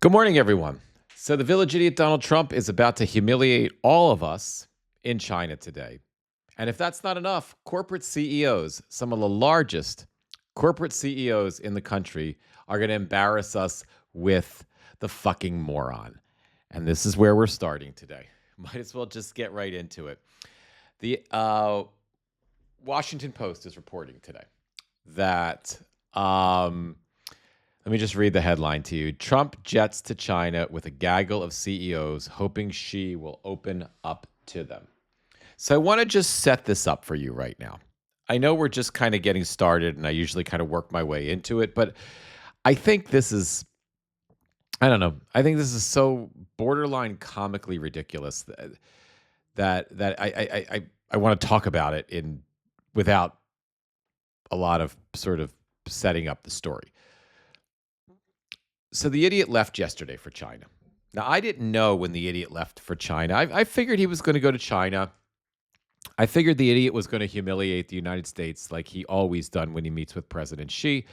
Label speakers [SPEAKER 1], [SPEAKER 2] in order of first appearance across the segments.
[SPEAKER 1] Good morning, everyone. So, the village idiot Donald Trump is about to humiliate all of us in China today. And if that's not enough, corporate CEOs, some of the largest corporate CEOs in the country, are going to embarrass us with the fucking moron. And this is where we're starting today. Might as well just get right into it. The Washington Post is reporting today that let me just read the headline to you. Trump jets to China with a gaggle of CEOs, hoping Xi will open up to them. So I want to just set this up for you right now. I know we're just kind of getting started, and I usually kind of work my way into it, but I think this is, I don't know, I think this is so borderline comically ridiculous that I want to talk about it in without a lot of sort of setting up the story. So the idiot left yesterday for China. Now, I didn't know when the idiot left for China. I figured he was going to go to China. I figured the idiot was going to humiliate the United States like he always done when he meets with President Xi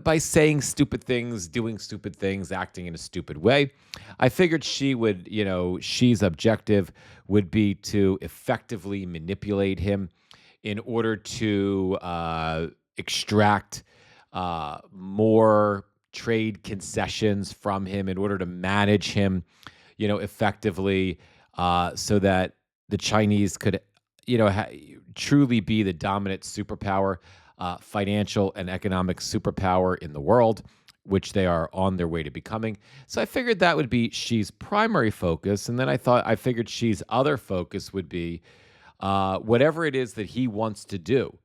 [SPEAKER 1] by saying stupid things, doing stupid things, acting in a stupid way. I figured Xi would, Xi's objective would be to effectively manipulate him in order to extract more trade concessions from him in order to manage him, effectively, so that the Chinese could, truly be the dominant superpower, financial and economic superpower in the world, which they are on their way to becoming. So I figured that would be Xi's primary focus, and then I figured Xi's other focus would be whatever it is that he wants to do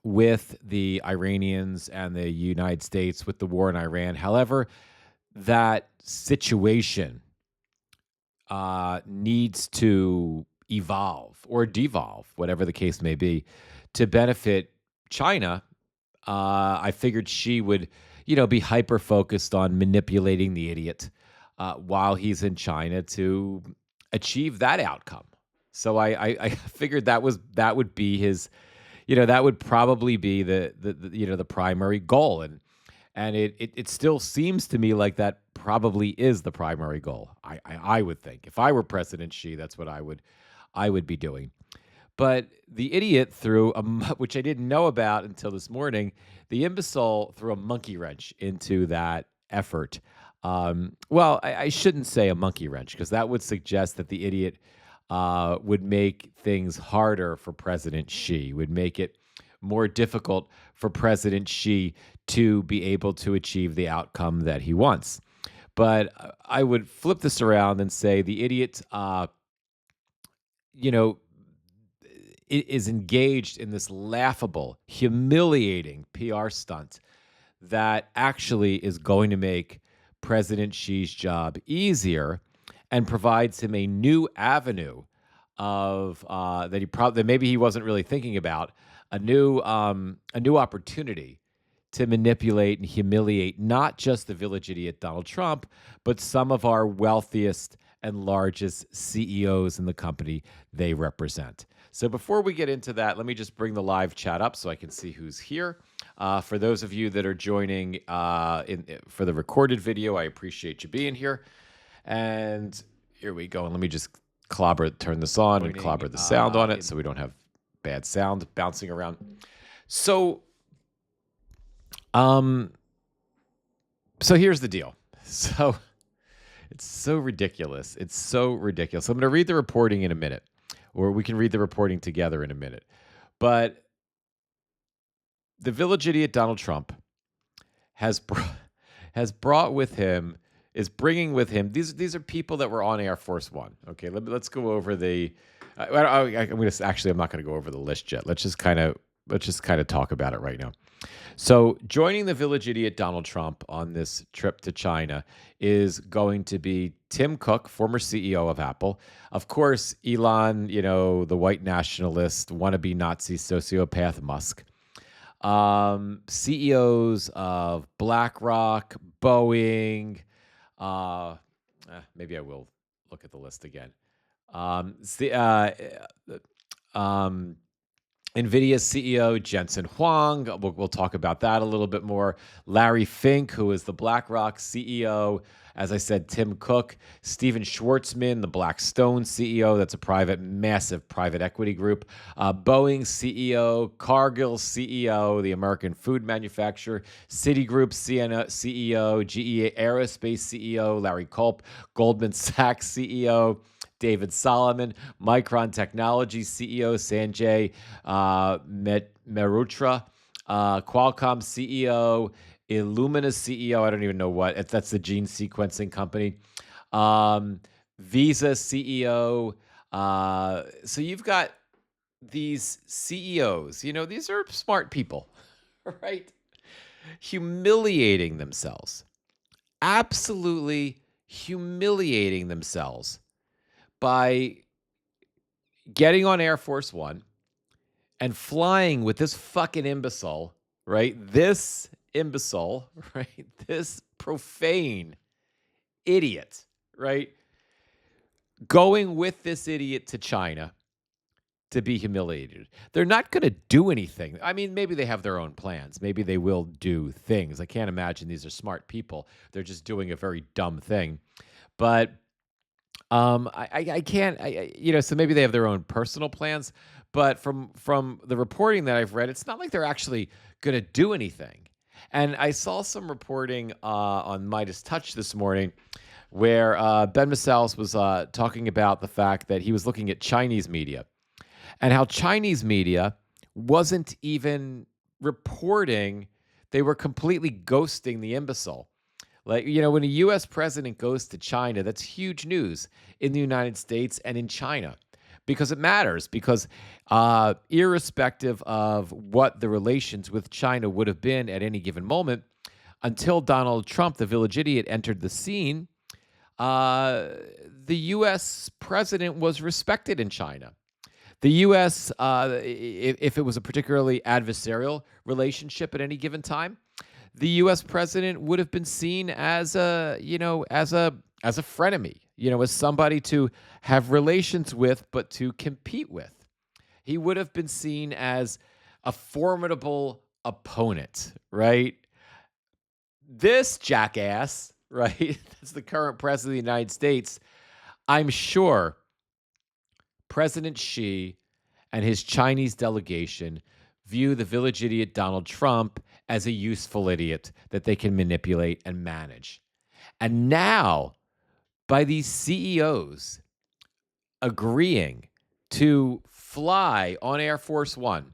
[SPEAKER 1] with the Iranians and the United States with the war in Iran. However, that situation needs to evolve or devolve, whatever the case may be, to benefit China. I figured she would, be hyper focused on manipulating the idiot while he's in China to achieve that outcome. So I figured that would be his, that would probably be the primary goal, and it still seems to me like that probably is the primary goal. I would think if I were President Xi, that's what I would be doing. But the idiot threw which I didn't know about until this morning. The imbecile threw a monkey wrench into that effort. Well, I shouldn't say a monkey wrench because that would suggest that the idiot would make things harder for President Xi, would make it more difficult for President Xi to be able to achieve the outcome that he wants. But I would flip this around and say the idiot, you know, is engaged in this laughable, humiliating PR stunt that actually is going to make President Xi's job easier and provides him a new avenue of that maybe he wasn't really thinking about, a new opportunity to manipulate and humiliate not just the village idiot Donald Trump, but some of our wealthiest and largest CEOs in the company they represent. So before we get into that, let me just bring the live chat up so I can see who's here. For those of you that are joining for the recorded video, I appreciate you being here. And here we go. And let me just turn this on and clobber the sound on it so we don't have bad sound bouncing around. So, so here's the deal. So it's so ridiculous. It's so ridiculous. I'm going to read the reporting in a minute, or we can read the reporting together in a minute. But the village idiot Donald Trump has brought with him, is bringing with him, these are people that were on Air Force One. Okay, let's go over the. I'm not going to go over the list yet. Let's just kind of talk about it right now. So, joining the village idiot Donald Trump on this trip to China is going to be Tim Cook, former CEO of Apple. Of course, Elon, the white nationalist, wannabe Nazi sociopath Musk. CEOs of BlackRock, Boeing. Maybe I will look at the list again. NVIDIA's CEO, Jensen Huang. We'll talk about that a little bit more. Larry Fink, who is the BlackRock CEO. As I said, Tim Cook. Steven Schwartzman, the Blackstone CEO. That's a massive private equity group. Boeing CEO. Cargill CEO, the American food manufacturer. Citigroup CEO. GE Aerospace CEO, Larry Culp. Goldman Sachs CEO. David Solomon, Micron Technology CEO Sanjay Mehrotra, Qualcomm CEO, Illumina CEO. I don't even know what. That's the gene sequencing company. Visa CEO. So you've got these CEOs. These are smart people, right? Humiliating themselves. Absolutely humiliating themselves by getting on Air Force One and flying with this fucking imbecile, right? This imbecile, right? This profane idiot, right? Going with this idiot to China to be humiliated. They're not going to do anything. I mean, maybe they have their own plans. Maybe they will do things. I can't imagine these are smart people. They're just doing a very dumb thing. But I can't, so maybe they have their own personal plans, but from the reporting that I've read, it's not like they're actually going to do anything. And I saw some reporting on Midas Touch this morning where Ben Masalis was talking about the fact that he was looking at Chinese media and how Chinese media wasn't even reporting. They were completely ghosting the imbecile. Like, when a U.S. president goes to China, that's huge news in the United States and in China because it matters. Because irrespective of what the relations with China would have been at any given moment, until Donald Trump, the village idiot, entered the scene, the U.S. president was respected in China. The U.S., if it was a particularly adversarial relationship at any given time, the U.S. president would have been seen as a frenemy, as somebody to have relations with, but to compete with. He would have been seen as a formidable opponent, right? This jackass, right? That's the current president of the United States. I'm sure President Xi and his Chinese delegation view the village idiot Donald Trump as a useful idiot that they can manipulate and manage. And now, by these CEOs agreeing to fly on Air Force One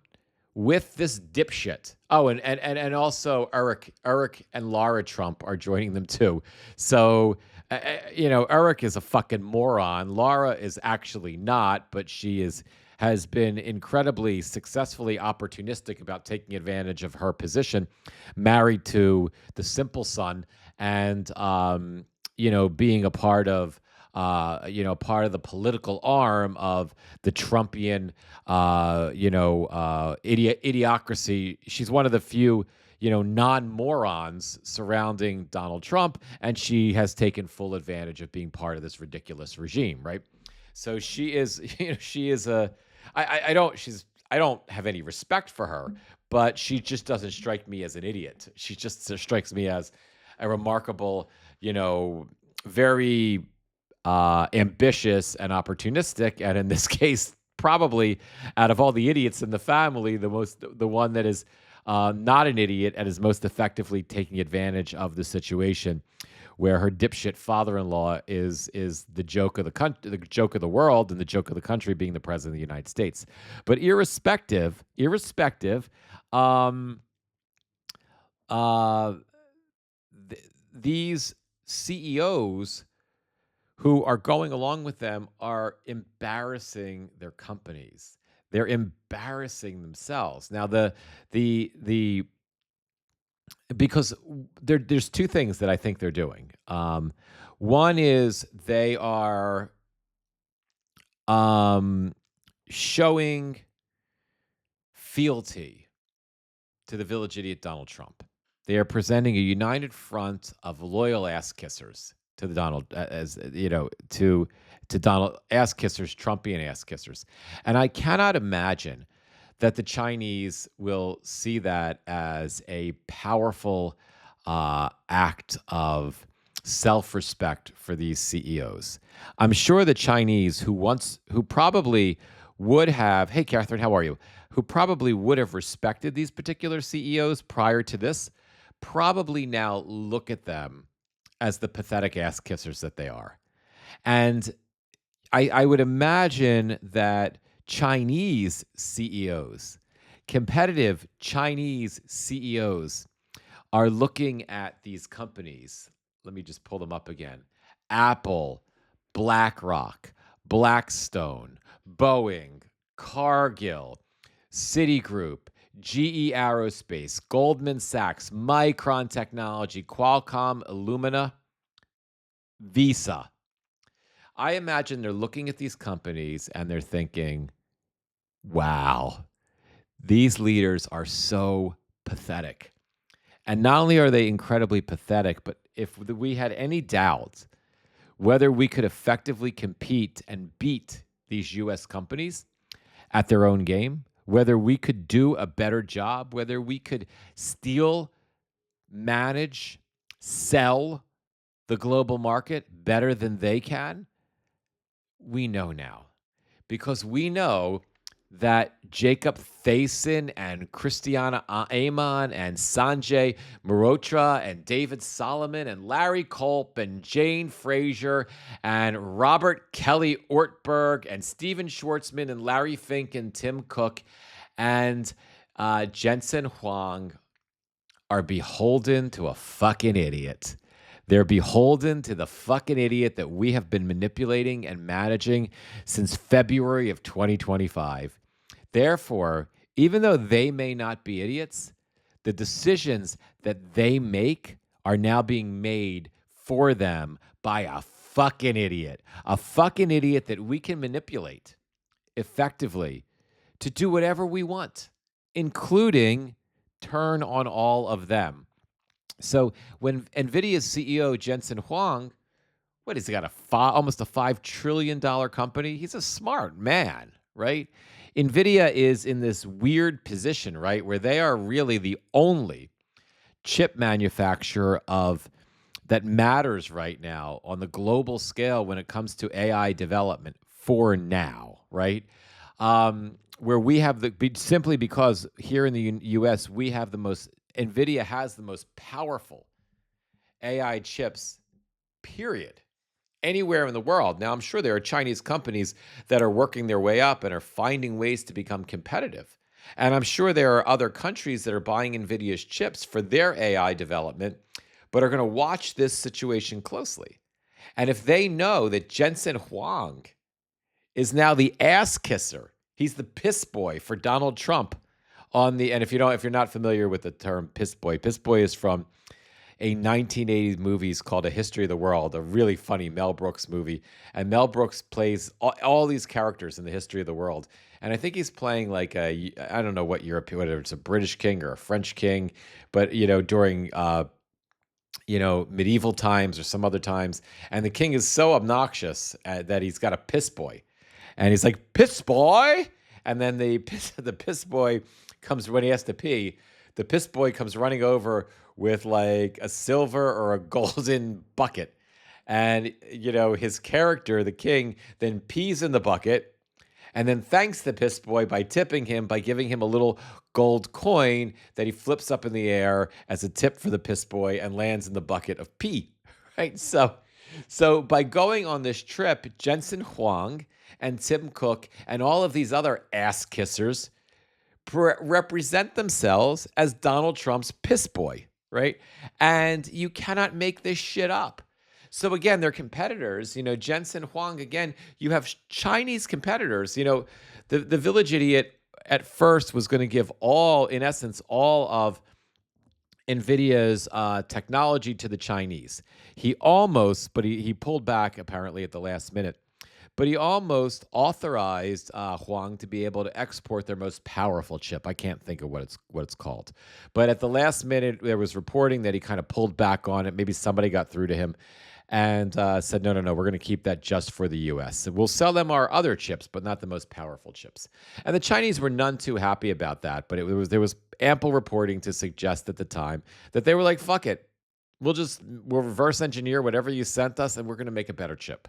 [SPEAKER 1] with this dipshit. Oh, and also Eric and Laura Trump are joining them too. So, Eric is a fucking moron. Laura is actually not, but she has been incredibly successfully opportunistic about taking advantage of her position, married to the simple son, and being a part of the political arm of the Trumpian, idiocracy. She's one of the few, non-morons surrounding Donald Trump, and she has taken full advantage of being part of this ridiculous regime, right? So she is, I don't have any respect for her, but she just doesn't strike me as an idiot. She just strikes me as a remarkable, very ambitious and opportunistic, and in this case, probably out of all the idiots in the family, the one that is not an idiot and is most effectively taking advantage of the situation, where her dipshit father-in-law is the joke of the joke of the world, and the joke of the country being the president of the United States. But irrespective, these CEOs who are going along with them are embarrassing their companies. They're embarrassing themselves. Now, because there's two things that I think they're doing. One is they are showing fealty to the village idiot Donald Trump. They are presenting a united front of loyal ass kissers to the Donald, to Donald ass kissers, Trumpian ass kissers. And I cannot imagine that the Chinese will see that as a powerful act of self-respect for these CEOs. I'm sure the Chinese who probably would have, hey Catherine, how are you? Who probably would have respected these particular CEOs prior to this, probably now look at them as the pathetic ass kissers that they are. And I would imagine that Chinese CEOs, competitive Chinese CEOs, are looking at these companies. Let me just pull them up again. Apple, BlackRock, Blackstone, Boeing, Cargill, Citigroup, GE Aerospace, Goldman Sachs, Micron Technology, Qualcomm, Illumina, Visa. I imagine they're looking at these companies and they're thinking, wow, these leaders are so pathetic. And not only are they incredibly pathetic, but if we had any doubt whether we could effectively compete and beat these US companies at their own game, whether we could do a better job, whether we could steal, manage, sell the global market better than they can, we know now. Because we know that Jacob Thaysen and Christiana Amon and Sanjay Mehrotra and David Solomon and Larry Culp and Jane Fraser and Robert Kelly Ortberg and Steven Schwartzman and Larry Fink and Tim Cook and Jensen Huang are beholden to a fucking idiot. They're beholden to the fucking idiot that we have been manipulating and managing since February of 2025. Therefore, even though they may not be idiots, the decisions that they make are now being made for them by a fucking idiot that we can manipulate effectively to do whatever we want, including turn on all of them. So when NVIDIA's CEO, Jensen Huang, he's got almost a $5 trillion company. He's a smart man, right? NVIDIA is in this weird position, right, where they are really the only chip manufacturer that matters right now on the global scale when it comes to AI development for now, right? Where we have simply because here in the U.S. we have NVIDIA has the most powerful AI chips, period, anywhere in the world. Now, I'm sure there are Chinese companies that are working their way up and are finding ways to become competitive. And I'm sure there are other countries that are buying NVIDIA's chips for their AI development, but are going to watch this situation closely. And if they know that Jensen Huang is now the ass kisser, he's the piss boy for Donald Trump and if you're not familiar with the term piss boy is from a 1980s movie called A History of the World, a really funny Mel Brooks movie. And Mel Brooks plays all these characters in the history of the world. And I think he's playing like I don't know what European, whether it's a British king or a French king, but during medieval times or some other times. And the king is so obnoxious that he's got a piss boy. And he's like, piss boy? And then the piss boy comes when he has to pee. The piss boy comes running over with like a silver or a golden bucket. And, his character, the king, then pees in the bucket and then thanks the piss boy by tipping him, by giving him a little gold coin that he flips up in the air as a tip for the piss boy and lands in the bucket of pee, right? So by going on this trip, Jensen Huang and Tim Cook and all of these other ass kissers represent themselves as Donald Trump's piss boy, right? And you cannot make this shit up. So again, they're competitors. Jensen Huang, again, you have Chinese competitors. The village idiot at first was going to give in essence, all of NVIDIA's technology to the Chinese. He pulled back apparently at the last minute. But he almost authorized Huang to be able to export their most powerful chip. I can't think of what it's called. But at the last minute, there was reporting that he kind of pulled back on it. Maybe somebody got through to him. and said, no, no, no, we're going to keep that just for the U.S. We'll sell them our other chips, but not the most powerful chips. And the Chinese were none too happy about that. But there was ample reporting to suggest at the time that they were like, fuck it. We'll reverse engineer whatever you sent us, and we're going to make a better chip.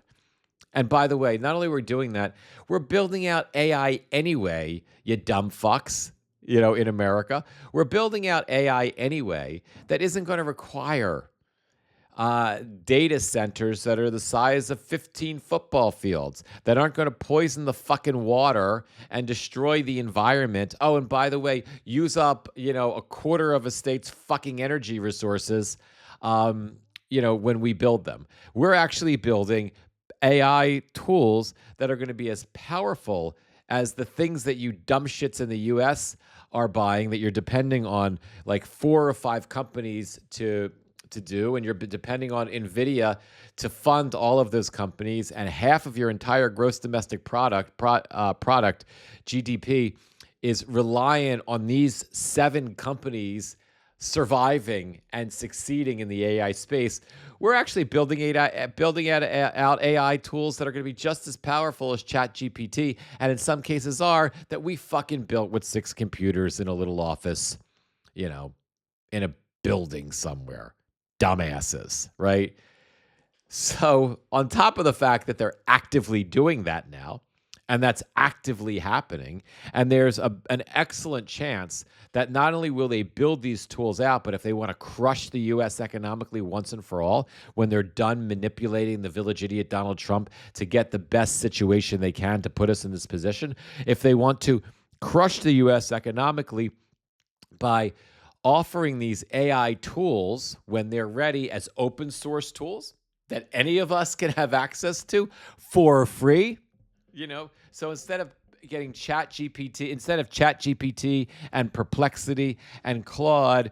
[SPEAKER 1] And by the way, not only we're doing that, we're building out AI anyway, you dumb fucks, in America. We're building out AI anyway that isn't going to require data centers that are the size of 15 football fields, that aren't going to poison the fucking water and destroy the environment. Oh, and by the way, use up, a quarter of a state's fucking energy resources, when we build them. We're actually building AI tools that are going to be as powerful as the things that you dumb shits in the US are buying, that you're depending on like 4 or 5 companies to do, and you're depending on NVIDIA to fund all of those companies, and half of your entire gross domestic product, GDP, is reliant on these 7 companies surviving and succeeding in the AI space. We're actually building out AI tools that are going to be just as powerful as ChatGPT, and in some cases are, that we fucking built with 6 computers in a little office, in a building somewhere. Dumbasses, right? So on top of the fact that they're actively doing that now, and that's actively happening, and there's an excellent chance that not only will they build these tools out, but if they want to crush the U.S. economically once and for all, when they're done manipulating the village idiot Donald Trump to get the best situation they can to put us in this position, if they want to crush the U.S. economically by offering these AI tools when they're ready as open source tools that any of us can have access to for free, So instead of ChatGPT and Perplexity and Claude,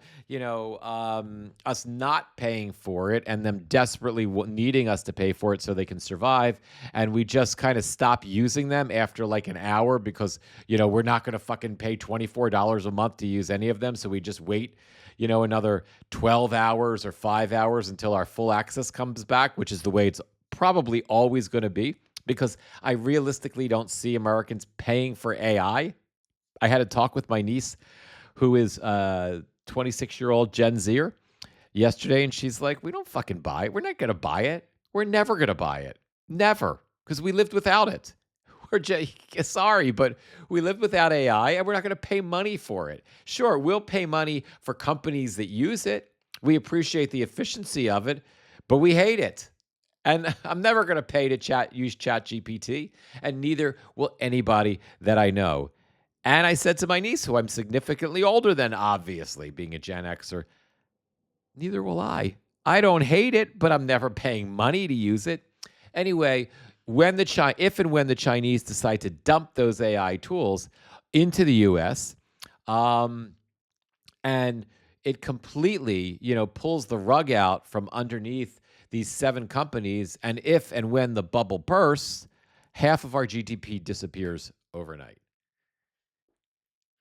[SPEAKER 1] us not paying for it and them desperately needing us to pay for it so they can survive, and we just kind of stop using them after like an hour because, we're not going to fucking pay $24 a month to use any of them, so we just wait, another 12 hours or 5 hours until our full access comes back, which is the way it's probably always going to be. Because I realistically don't see Americans paying for AI. I had a talk with my niece, who is 26-year-old Gen Zer, yesterday, and she's like, we don't fucking buy it. We're not going to buy it. We're never going to buy it. Never. Because we lived without it. Sorry, but we lived without AI, and we're not going to pay money for it. Sure, we'll pay money for companies that use it. We appreciate the efficiency of it, but we hate it. And I'm never going to pay to use ChatGPT, and neither will anybody that I know. And I said to my niece, who I'm significantly older than, obviously, being a Gen Xer, neither will I. I don't hate it, but I'm never paying money to use it. Anyway, if and when the Chinese decide to dump those AI tools into the U.S., and it completely, pulls the rug out from underneath these 7 companies, and if and when the bubble bursts, half of our GDP disappears overnight.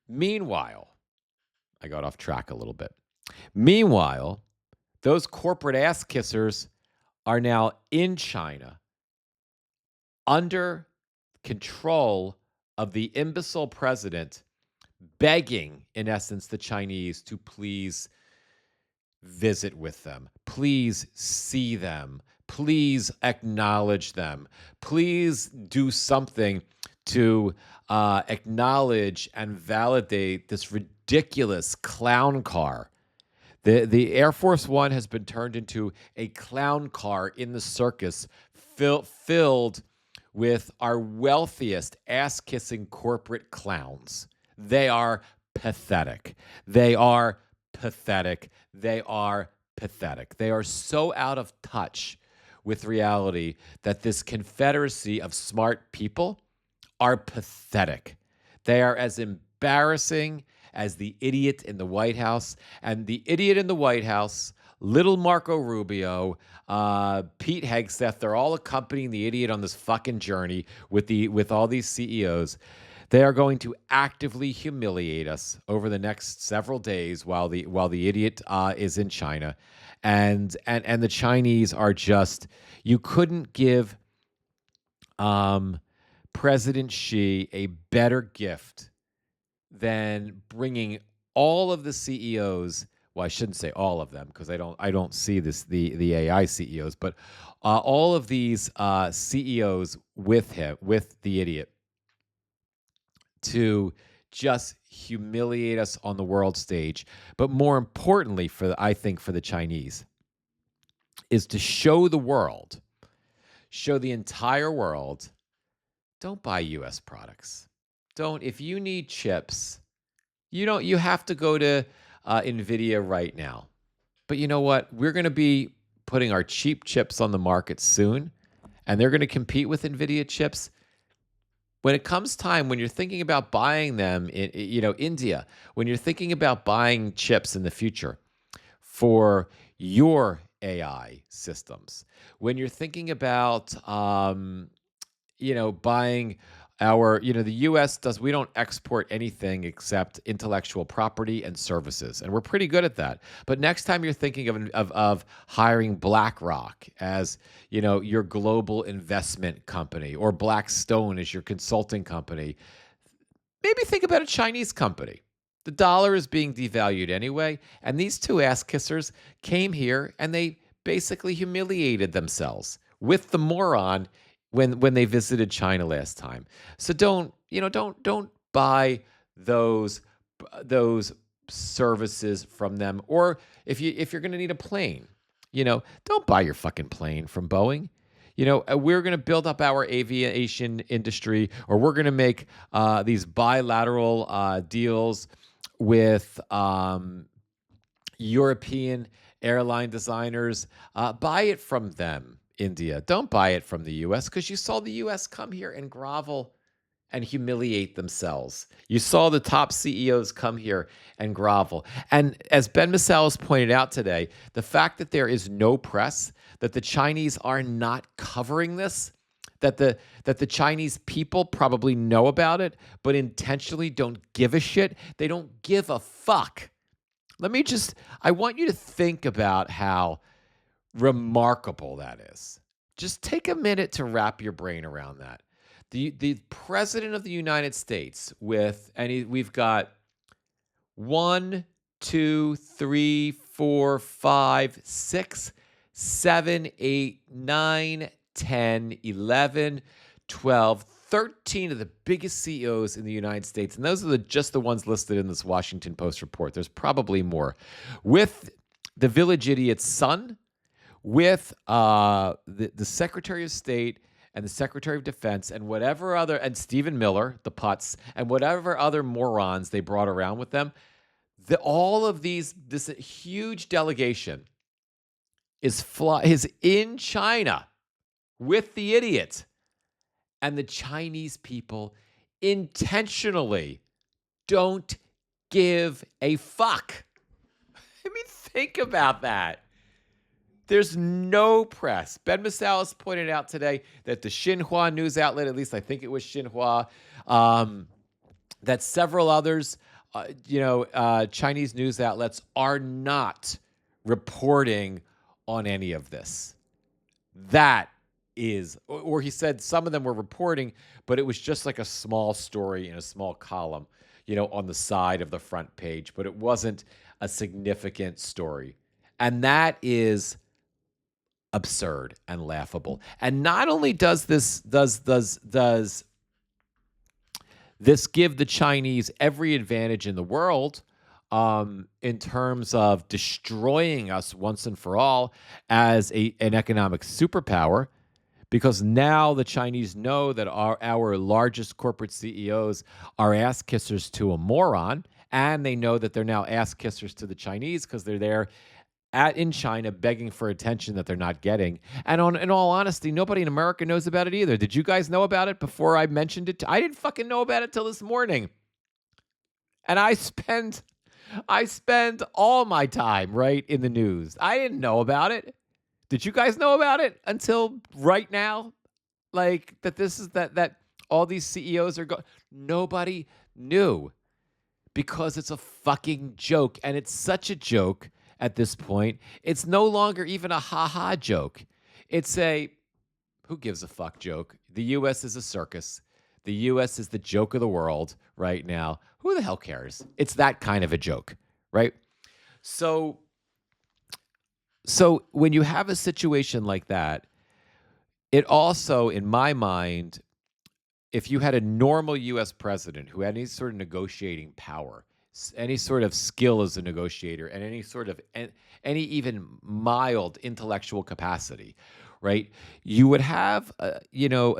[SPEAKER 1] Meanwhile, I got off track a little bit. Meanwhile, those corporate ass kissers are now in China under control of the imbecile president, begging, in essence, the Chinese to please visit with them. Please see them. Please acknowledge them. Please do something to acknowledge and validate this ridiculous clown car. The Air Force One has been turned into a clown car in the circus, filled with our wealthiest ass-kissing corporate clowns. They are pathetic. They are pathetic. They are pathetic. They are so out of touch with reality that this confederacy of smart people are pathetic. They are as embarrassing as the idiot in the White House. And the idiot in the White House, little Marco Rubio, Pete Hegseth, they're all accompanying the idiot on this fucking journey with all these CEOs. They are going to actively humiliate us over the next several days while the idiot is in China. And the Chinese are just, you couldn't give um, President Xi a better gift than bringing all of the CEOs. Well, I shouldn't say all of them because I don't see the AI CEOs, but all of these CEOs with him, with the idiot, to just humiliate us on the world stage. But more importantly, I think for the Chinese, is to show the world, show the entire world, don't buy US products. Don't, if you need chips, you have to go to Nvidia right now. But you know what? We're going to be putting our cheap chips on the market soon, and they're going to compete with Nvidia chips. When it comes time, when you're thinking about buying them in, India, when you're thinking about buying chips in the future for your AI systems, when you're thinking about, buying the US we don't export anything except intellectual property and services. And we're pretty good at that. But next time you're thinking of hiring BlackRock as, your global investment company, or Blackstone as your consulting company, maybe think about a Chinese company. The dollar is being devalued anyway. And these two ass kissers came here and they basically humiliated themselves with the moron when they visited China last time. So don't buy those services from them. Or if you're going to need a plane, don't buy your fucking plane from Boeing. We're going to build up our aviation industry, or we're going to make these bilateral deals with European airline designers. Buy it from them, India. Don't buy it from the U.S. because you saw the U.S. come here and grovel and humiliate themselves. You saw the top CEOs come here and grovel. And as Ben Masalis pointed out today, the fact that there is no press, that the Chinese are not covering this, that the Chinese people probably know about it, but intentionally don't give a shit. They don't give a fuck. I want you to think about how remarkable that is. Just take a minute to wrap your brain around that. The president of the United States we've got 1, 2, 3, 4, 5, 6, 7, 8, 9, 10, 11, 12, 13 of the biggest CEOs in the United States. And those are just the ones listed in this Washington Post report. There's probably more. With the village idiot's son, with the Secretary of State and the Secretary of Defense and whatever other, and Stephen Miller, the putz, and whatever other morons they brought around with them, all of this huge delegation is in China with the idiot. And the Chinese people intentionally don't give a fuck. I mean, think about that. There's no press. Ben Masalis pointed out today that the Xinhua news outlet, at least I think it was Xinhua, that several others, Chinese news outlets are not reporting on any of this. That is, or he said some of them were reporting, but it was just like a small story in a small column, on the side of the front page, but it wasn't a significant story. And that is absurd and laughable. And not only does this give the Chinese every advantage in the world, in terms of destroying us once and for all as an economic superpower, because now the Chinese know that our largest corporate CEOs are ass kissers to a moron, and they know that they're now ass kissers to the Chinese because they're there in China begging for attention that they're not getting. And in all honesty, nobody in America knows about it either. Did you guys know about it before I mentioned it? I didn't fucking know about it till this morning. And I spend all my time right in the news. I didn't know about it. Did you guys know about it until right now? Like that all these CEOs are going. Nobody knew, because it's a fucking joke, and it's such a joke at this point. It's no longer even a ha-ha joke. It's a who gives a fuck joke. The U.S. is a circus. The U.S. is the joke of the world right now. Who the hell cares? It's that kind of a joke, right? So, so when you have a situation like that, it also, in my mind, if you had a normal U.S. president who had any sort of negotiating power, any sort of skill as a negotiator, and any sort of any even mild intellectual capacity, right? You would have, a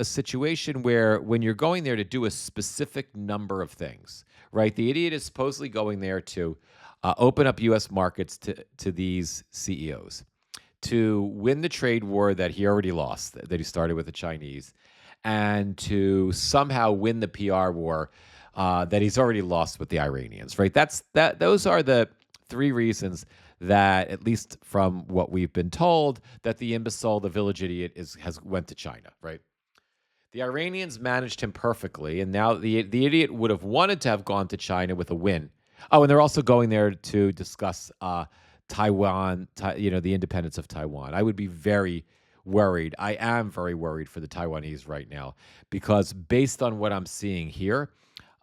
[SPEAKER 1] situation where when you're going there to do a specific number of things, right? The idiot is supposedly going there to open up U.S. markets to these CEOs, to win the trade war that he already lost, that he started with the Chinese, and to somehow win the PR war that he's already lost with the Iranians, right? Those are the three reasons that, at least from what we've been told, that the imbecile, the village idiot, has went to China, right? The Iranians managed him perfectly, and now the idiot would have wanted to have gone to China with a win. Oh, and they're also going there to discuss Taiwan, the independence of Taiwan. I would be very worried. I am very worried for the Taiwanese right now because based on what I'm seeing here,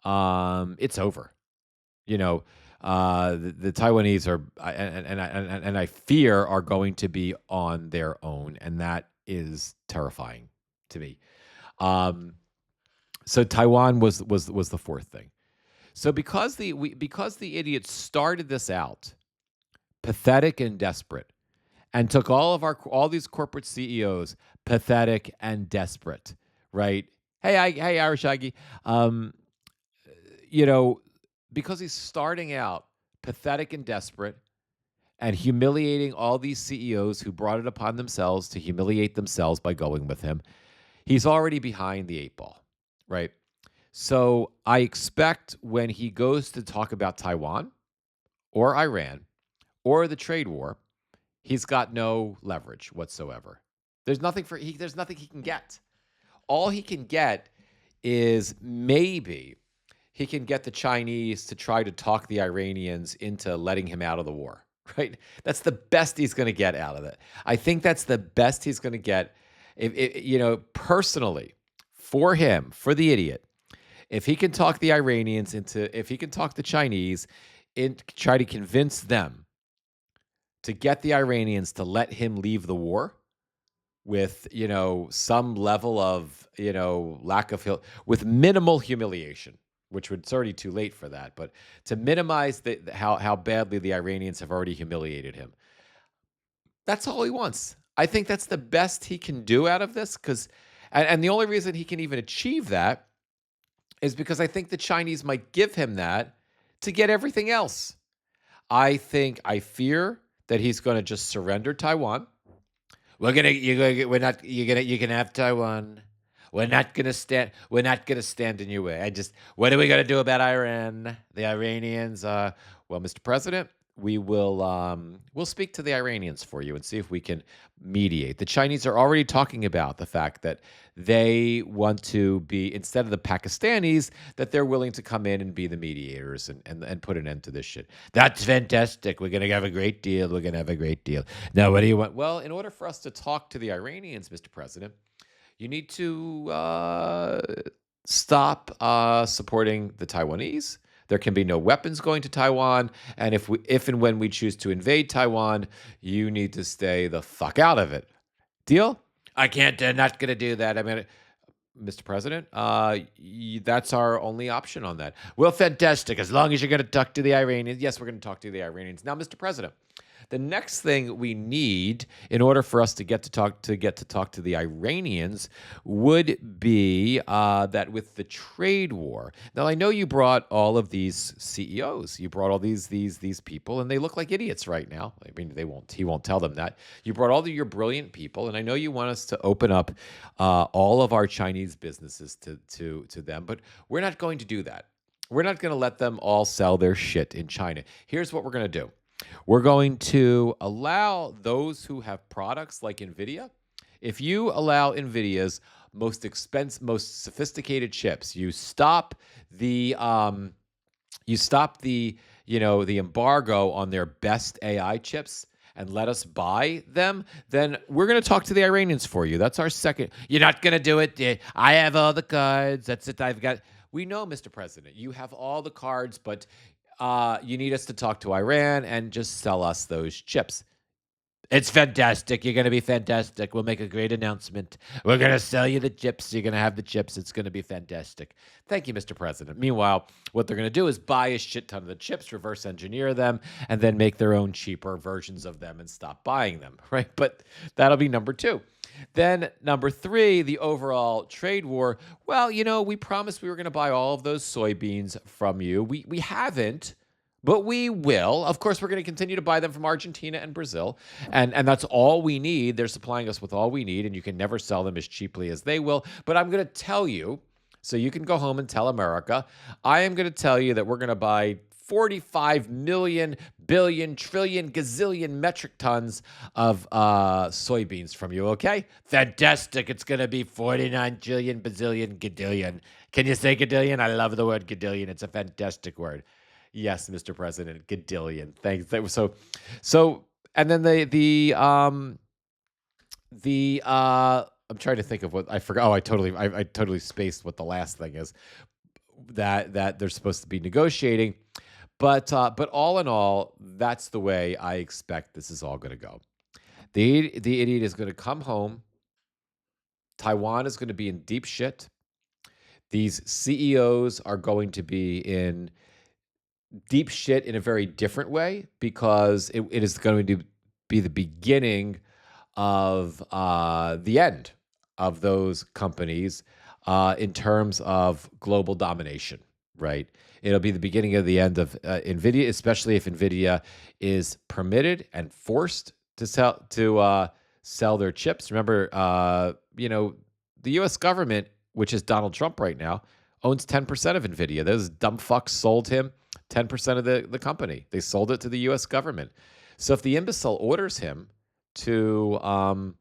[SPEAKER 1] it's over. The Taiwanese are, and I fear are going to be on their own, and that is terrifying to me. So Taiwan was the fourth thing. So because the idiots started this out pathetic and desperate, and took all these corporate CEOs pathetic and desperate, right? Hey, Irish Aggie, because he's starting out pathetic and desperate and humiliating all these CEOs who brought it upon themselves to humiliate themselves by going with him. He's already behind the eight ball, right? So I expect when he goes to talk about Taiwan or Iran or the trade war, he's got no leverage whatsoever. There's nothing he can get. All he can get is maybe he can get the Chinese to try to talk the Iranians into letting him out of the war, right? That's the best he's going to get out of it. I think that's the best he's going to get. Personally, for him, for the idiot, if he can talk the Iranians if he can talk the Chinese try to convince them to get the Iranians to let him leave the war with, some level of, with minimal humiliation, which it's already too late for that, but to minimize how badly the Iranians have already humiliated him. That's all he wants. I think that's the best he can do out of this, and the only reason he can even achieve that is because I think the Chinese might give him that to get everything else. I fear that he's going to just surrender Taiwan. You can have Taiwan. We're not going to stand in your way. What are we going to do about Iran? The Iranians, well, Mr. President, we'll speak to the Iranians for you and see if we can mediate. The Chinese are already talking about the fact that they want to be, instead of the Pakistanis, that they're willing to come in and be the mediators and put an end to this shit. That's fantastic. We're going to have a great deal. Now, what do you want? Well, in order for us to talk to the Iranians, Mr. President, you need to stop supporting the Taiwanese. There can be no weapons going to Taiwan, and if and when we choose to invade Taiwan, you need to stay the fuck out of it. Deal? I can't. Not going to do that. Mr. President, that's our only option on that. Well, fantastic. As long as you're going to talk to the Iranians, yes, we're going to talk to the Iranians. Now, Mr. President, the next thing we need in order for us to get to talk to the Iranians would be that with the trade war. Now, I know you brought all of these CEOs. You brought all these people, and they look like idiots right now. I mean, he won't tell them that. You brought all of your brilliant people, and I know you want us to open up all of our Chinese businesses to them, but we're not going to do that. We're not going to let them all sell their shit in China. Here's what we're going to do. We're going to allow those who have products like NVIDIA. If you allow NVIDIA's most sophisticated chips, you stop the the embargo on their best AI chips and let us buy them, then we're going to talk to the Iranians for you. That's our second. You're not going to do it. I have all the cards. That's it. I've got. We know, Mr. President, you have all the cards, but you need us to talk to Iran and just sell us those chips. It's fantastic. You're going to be fantastic. We'll make a great announcement. We're going to sell you the chips. You're going to have the chips. It's going to be fantastic. Thank you, Mr. President. Meanwhile, what they're going to do is buy a shit ton of the chips, reverse engineer them, and then make their own cheaper versions of them and stop buying them, right? But that'll be number two. Then number three, the overall trade war. Well, we promised we were going to buy all of those soybeans from you. We haven't. But we will. Of course, we're going to continue to buy them from Argentina and Brazil. And that's all we need. They're supplying us with all we need, and you can never sell them as cheaply as they will. But I'm going to tell you, so you can go home and tell America, I am going to tell you that we're going to buy 45 million, billion, trillion, gazillion metric tons of soybeans from you, okay? Fantastic. It's going to be 49 trillion, bazillion, gadillion. Can you say gadillion? I love the word gadillion. It's a fantastic word. Yes, Mr. President, gadillion. Thanks. So, and then I'm trying to think of what I forgot. Oh, I totally spaced what the last thing is that they're supposed to be negotiating. But all in all, that's the way I expect this is all going to go. The idiot is going to come home. Taiwan is going to be in deep shit. These CEOs are going to be in deep shit in a very different way because it is going to be the beginning of the end of those companies in terms of global domination, right? It'll be the beginning of the end of NVIDIA, especially if NVIDIA is permitted and forced to sell their chips. Remember, the U.S. government, which is Donald Trump right now, owns 10% of NVIDIA. Those dumb fucks sold him 10% of the company. They sold it to the U.S. government. So if the imbecile orders him to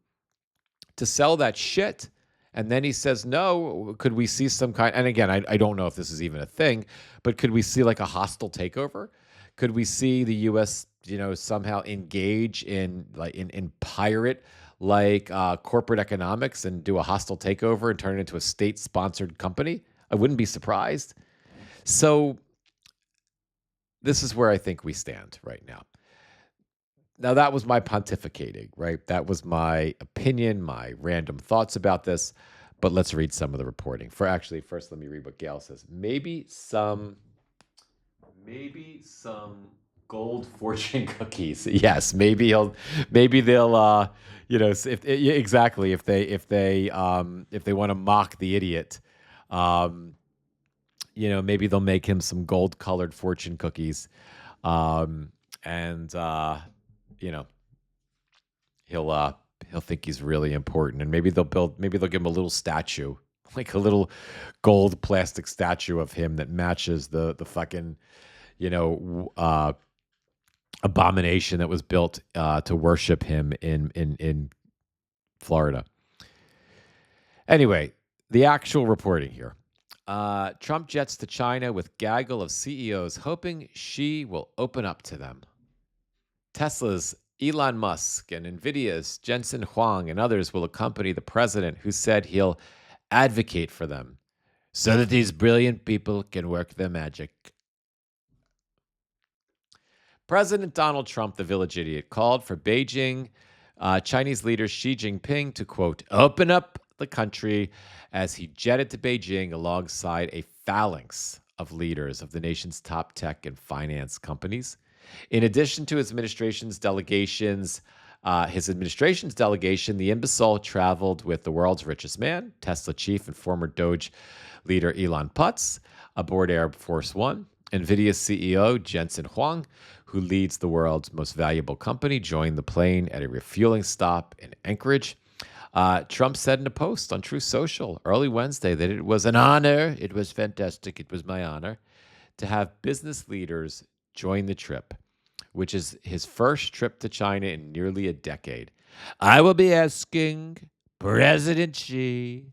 [SPEAKER 1] sell that shit, and then he says no, could we see some kind? And again, I don't know if this is even a thing, but could we see like a hostile takeover? Could we see the U.S. somehow engage in pirate corporate economics and do a hostile takeover and turn it into a state-sponsored company? I wouldn't be surprised. So this is where I think we stand right now. Now, that was my pontificating, right? That was my opinion, my random thoughts about this. But let's read some of the reporting. First, let me read what Gail says. Maybe some gold fortune cookies. Yes, maybe they'll, exactly if they want to mock the idiot, maybe they'll make him some gold-colored fortune cookies, and he'll think he's really important, and maybe they'll give him a little statue, like a little gold plastic statue of him that matches the fucking abomination that was built to worship him in Florida. Anyway, the actual reporting here. Trump jets to China with gaggle of CEOs hoping Xi will open up to them. Tesla's Elon Musk and NVIDIA's Jensen Huang and others will accompany the president, who said he'll advocate for them so that these brilliant people can work their magic. President Donald Trump, the village idiot, called for Beijing Chinese leader Xi Jinping to, quote, open up the country as he jetted to Beijing alongside a phalanx of leaders of the nation's top tech and finance companies. In addition to his administration's delegation, the imbecile traveled with the world's richest man, Tesla chief and former Doge leader Elon Putz, aboard Air Force One. NVIDIA CEO Jensen Huang, who leads the world's most valuable company, joined the plane at a refueling stop in Anchorage. Trump said in a post on Truth Social early Wednesday that it was an honor. It was fantastic. It was my honor to have business leaders join the trip, which is his first trip to China in nearly a decade. I will be asking President Xi,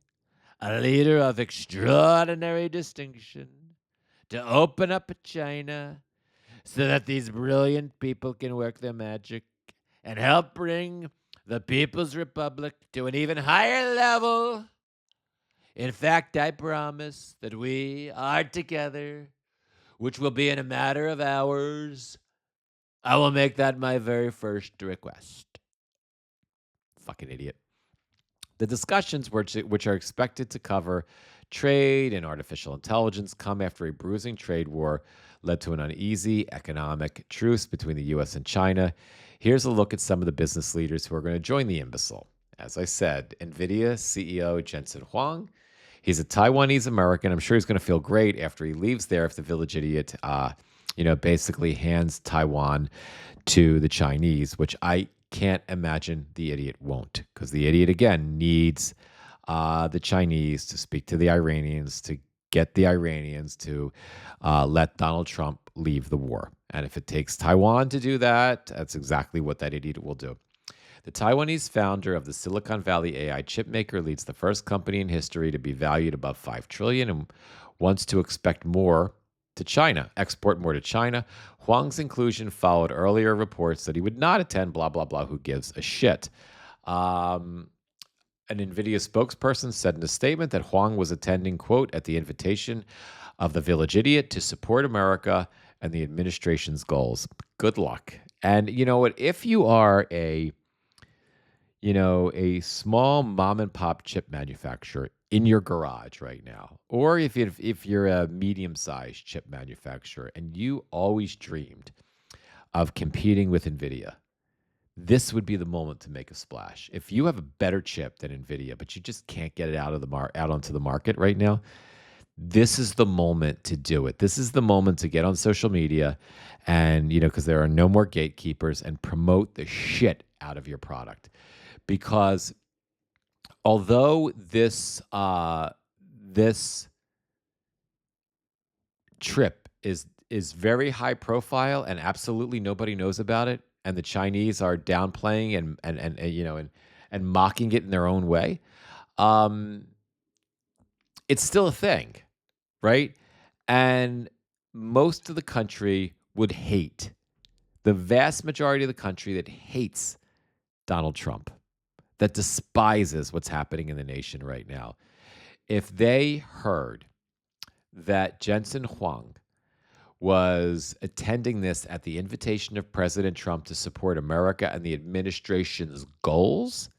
[SPEAKER 1] a leader of extraordinary distinction, to open up China so that these brilliant people can work their magic and help bring the People's Republic to an even higher level. In fact, I promise that we are together, which will be in a matter of hours. I will make that my very first request. Fucking idiot. The discussions, which are expected to cover trade and artificial intelligence, come after a bruising trade war led to an uneasy economic truce between the U.S. and China. Here's a look at some of the business leaders who are going to join the imbecile. As I said, NVIDIA CEO Jensen Huang. He's a Taiwanese American. I'm sure he's going to feel great after he leaves there if the village idiot, basically hands Taiwan to the Chinese, which I can't imagine the idiot won't, because the idiot, again, needs the Chinese to speak to the Iranians to get the Iranians to let Donald Trump leave the war. And if it takes Taiwan to do that, that's exactly what that idiot will do. The Taiwanese founder of the Silicon Valley AI chip maker leads the first company in history to be valued above $5 trillion and wants to export more to China. Huang's inclusion followed earlier reports that he would not attend, blah, blah, blah, who gives a shit. An NVIDIA spokesperson said in a statement that Huang was attending, quote, at the invitation of the village idiot to support America and the administration's goals. Good luck. And you know what? If you are a small mom and pop chip manufacturer in your garage right now, or if you're a medium-sized chip manufacturer and you always dreamed of competing with NVIDIA, this would be the moment to make a splash. If you have a better chip than NVIDIA, but you just can't get it out onto the market right now, this is the moment to do it. This is the moment to get on social media and, because there are no more gatekeepers, and promote the shit out of your product. Because although this trip is very high profile and absolutely nobody knows about it, and the Chinese are downplaying and mocking it in their own way, it's still a thing, right? And most of the country would hate, the vast majority of the country that hates Donald Trump, that despises what's happening in the nation right now, if they heard that Jensen Huang was attending this at the invitation of President Trump to support America and the administration's goals,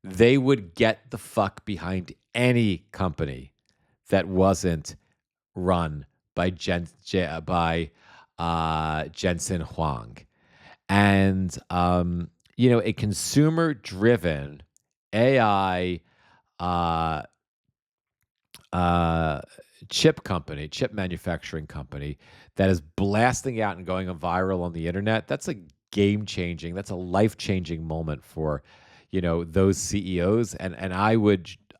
[SPEAKER 1] they would get the fuck behind any company that wasn't run by Jensen Huang. And, a consumer-driven AI chip manufacturing company that is blasting out and going viral on the internet, that's a game-changing, that's a life-changing moment for, those CEOs. And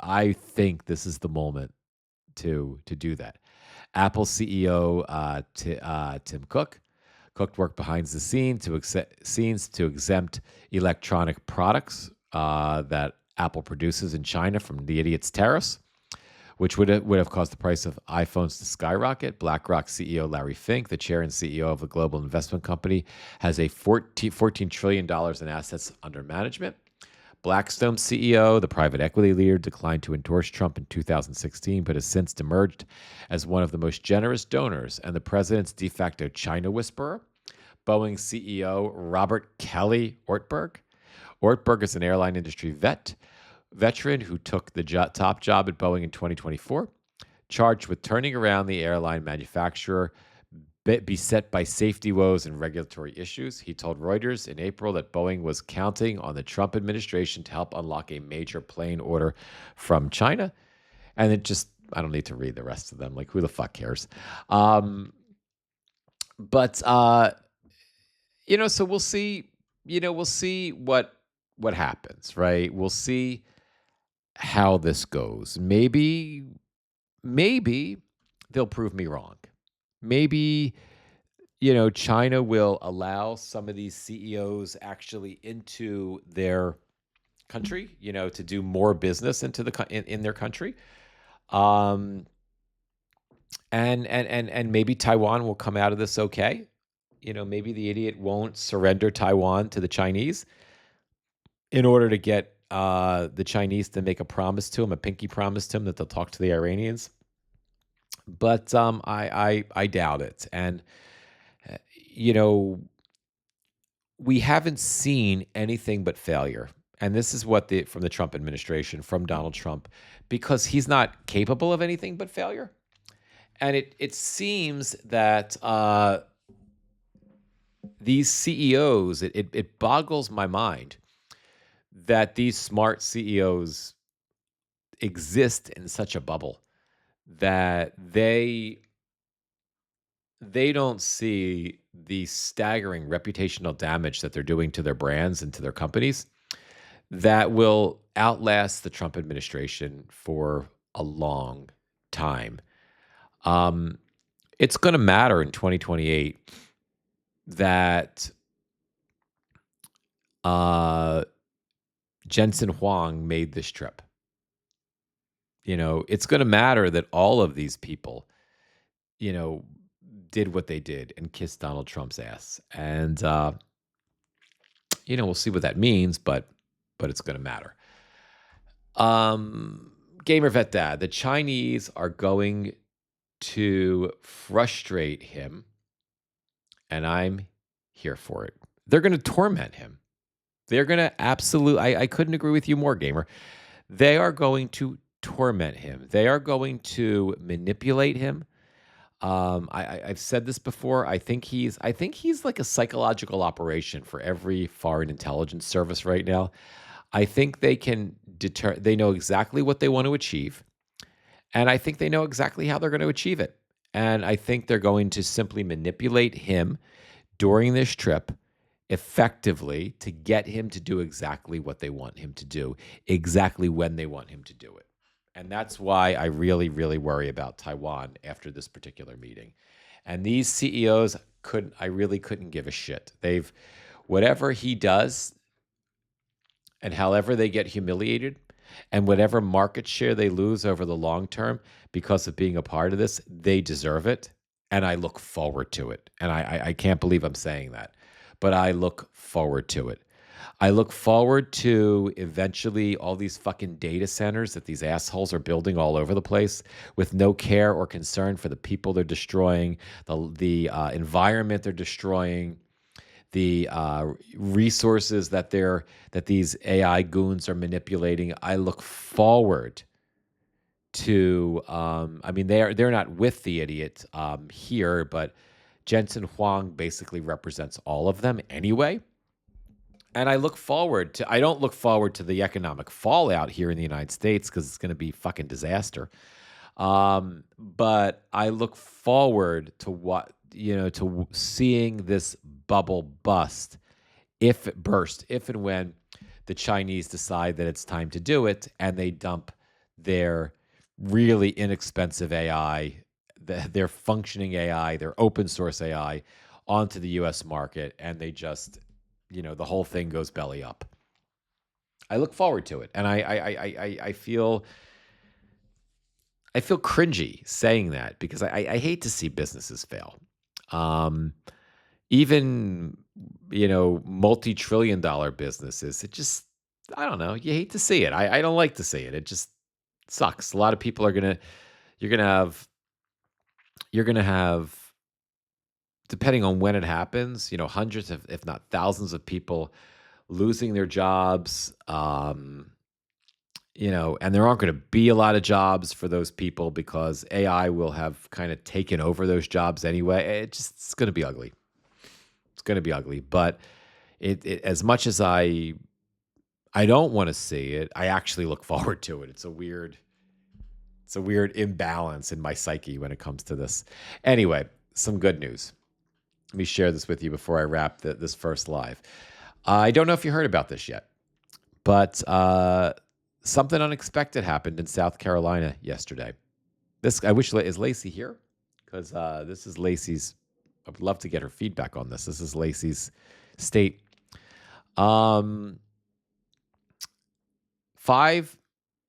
[SPEAKER 1] I think this is the moment to do that. Apple CEO Tim Cook worked behind the scenes to exempt electronic products that Apple produces in China from the idiot's tariffs, which would have caused the price of iPhones to skyrocket. BlackRock CEO Larry Fink, the chair and CEO of the global investment company, has a $14 trillion in assets under management. Blackstone CEO, the private equity leader, declined to endorse Trump in 2016, but has since emerged as one of the most generous donors and the president's de facto China whisperer. Boeing CEO Robert Kelly Ortberg. Ortberg is an airline industry veteran who took the top job at Boeing in 2024, charged with turning around the airline manufacturer beset by safety woes and regulatory issues. He told Reuters in April that Boeing was counting on the Trump administration to help unlock a major plane order from China. And I don't need to read the rest of them. Like, who the fuck cares? So we'll see, we'll see what happens, right? We'll see how this goes. Maybe they'll prove me wrong. Maybe, China will allow some of these CEOs actually into their country, to do more business in their country. And maybe Taiwan will come out of this okay. maybe the idiot won't surrender Taiwan to the Chinese in order to get the Chinese to make a promise to him, a pinky promise to him that they'll talk to the Iranians. But I doubt it. And uh, you know, we haven't seen anything but failure. And this is what from the Trump administration, from Donald Trump, because he's not capable of anything but failure. And it seems that these CEOs, it boggles my mind that these smart CEOs exist in such a bubble that they don't see the staggering reputational damage that they're doing to their brands and to their companies that will outlast the Trump administration for a long time. It's going to matter in 2028 that Jensen Huang made this trip. It's going to matter that all of these people, did what they did and kissed Donald Trump's ass. And, we'll see what that means, but it's going to matter. Gamer Vet Dad, the Chinese are going to frustrate him, and I'm here for it. They're going to torment him. They're going to I couldn't agree with you more, Gamer. They are going to torment him. They are going to manipulate him. I've said this before. I think he's like a psychological operation for every foreign intelligence service right now. I think they know exactly what they want to achieve. And I think they know exactly how they're going to achieve it. And I think they're going to simply manipulate him during this trip effectively to get him to do exactly what they want him to do, exactly when they want him to do it. And that's why I really, really worry about Taiwan after this particular meeting. And these CEOs I really couldn't give a shit. Whatever he does and however they get humiliated and whatever market share they lose over the long term because of being a part of this, they deserve it. And I look forward to it. And I can't believe I'm saying that, but I look forward to it. I look forward to eventually all these fucking data centers that these assholes are building all over the place with no care or concern for the people they're destroying, the environment they're destroying, the resources that these AI goons are manipulating. I look forward to. They're not with the idiot here, but Jensen Huang basically represents all of them anyway. And I don't look forward to the economic fallout here in the United States because it's going to be fucking disaster. But I look forward to to seeing this bubble bust if and when the Chinese decide that it's time to do it and they dump their really inexpensive AI, their functioning AI, their open source AI onto the U.S. market, and they just the whole thing goes belly up. I look forward to it, and I feel cringy saying that because I hate to see businesses fail. Even multi-trillion-dollar businesses, I don't know. You hate to see it. I don't like to see it. It just sucks. A lot of people you're gonna have, depending on when it happens, hundreds of, if not thousands of people losing their jobs, and there aren't going to be a lot of jobs for those people because AI will have kind of taken over those jobs anyway. It's going to be ugly. It's going to be ugly. But as much as I don't want to see it, I actually look forward to it. It's a weird imbalance in my psyche when it comes to this. Anyway, some good news. Let me share this with you before I wrap this first live. I don't know if you heard about this yet, but something unexpected happened in South Carolina yesterday. Is Lacey here? Because this is Lacey's. I would love to get her feedback on this. This is Lacey's state. 5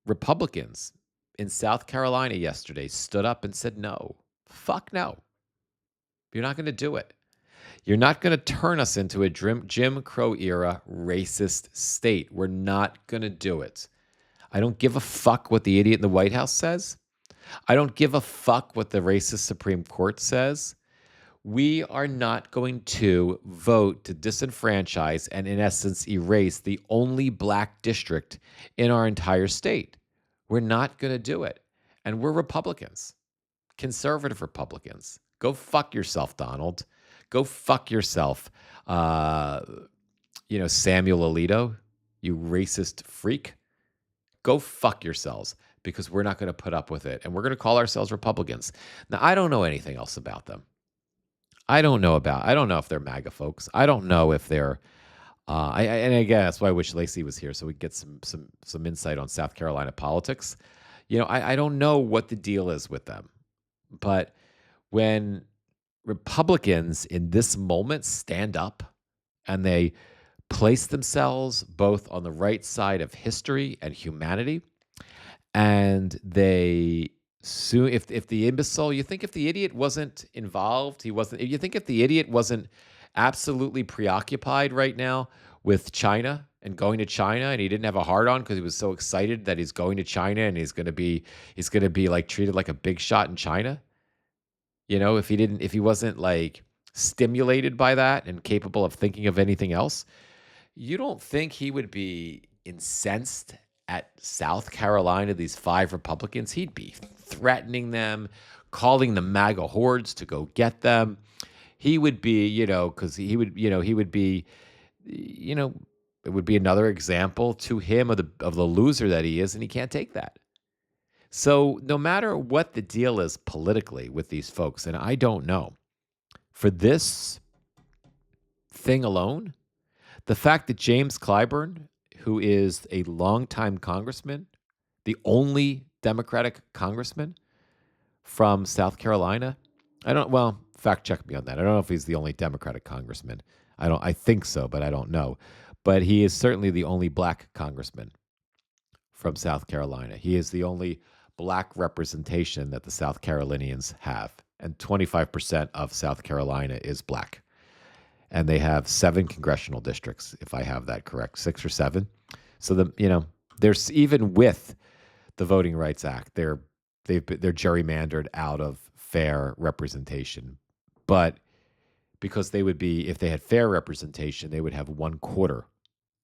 [SPEAKER 1] Republicans in South Carolina yesterday stood up and said, no, fuck no. You're not going to do it. You're not going to turn us into a Jim Crow era racist state. We're not going to do it. I don't give a fuck what the idiot in the White House says. I don't give a fuck what the racist Supreme Court says. We are not going to vote to disenfranchise and, in essence, erase the only black district in our entire state. We're not going to do it. And we're Republicans, conservative Republicans. Go fuck yourself, Donald. Go fuck yourself, Samuel Alito, you racist freak. Go fuck yourselves, because we're not going to put up with it. And we're going to call ourselves Republicans. Now, I don't know anything else about them. I don't know if they're MAGA folks. I don't know if they're, and again, that's why I wish Lacey was here so we could get some insight on South Carolina politics. I don't know what the deal is with them. But when Republicans in this moment stand up and they place themselves both on the right side of history and humanity, and they sue, if the imbecile, you think if the idiot wasn't involved, you think if the idiot wasn't absolutely preoccupied right now with China and going to China, and he didn't have a hard on because he was so excited that he's going to China and he's going to be like treated like a big shot in China. If he wasn't like stimulated by that and capable of thinking of anything else, you don't think he would be incensed at South Carolina, these 5 Republicans? He'd be threatening them, calling the MAGA hordes to go get them. He would be, because he would be, it would be another example to him of the loser that he is, and he can't take that. So no matter what the deal is politically with these folks, and I don't know, for this thing alone, the fact that James Clyburn, who is a longtime congressman, the only Democratic congressman from South Carolina, fact check me on that. I don't know if he's the only Democratic congressman. I think so, but I don't know. But he is certainly the only black congressman from South Carolina. He is the only black representation that the South Carolinians have. And 25% of South Carolina is black. And they have 7 congressional districts, if I have that correct, 6 or 7. So there's, even with the Voting Rights Act, they're gerrymandered out of fair representation. But because they would be, if they had fair representation, they would have 1/4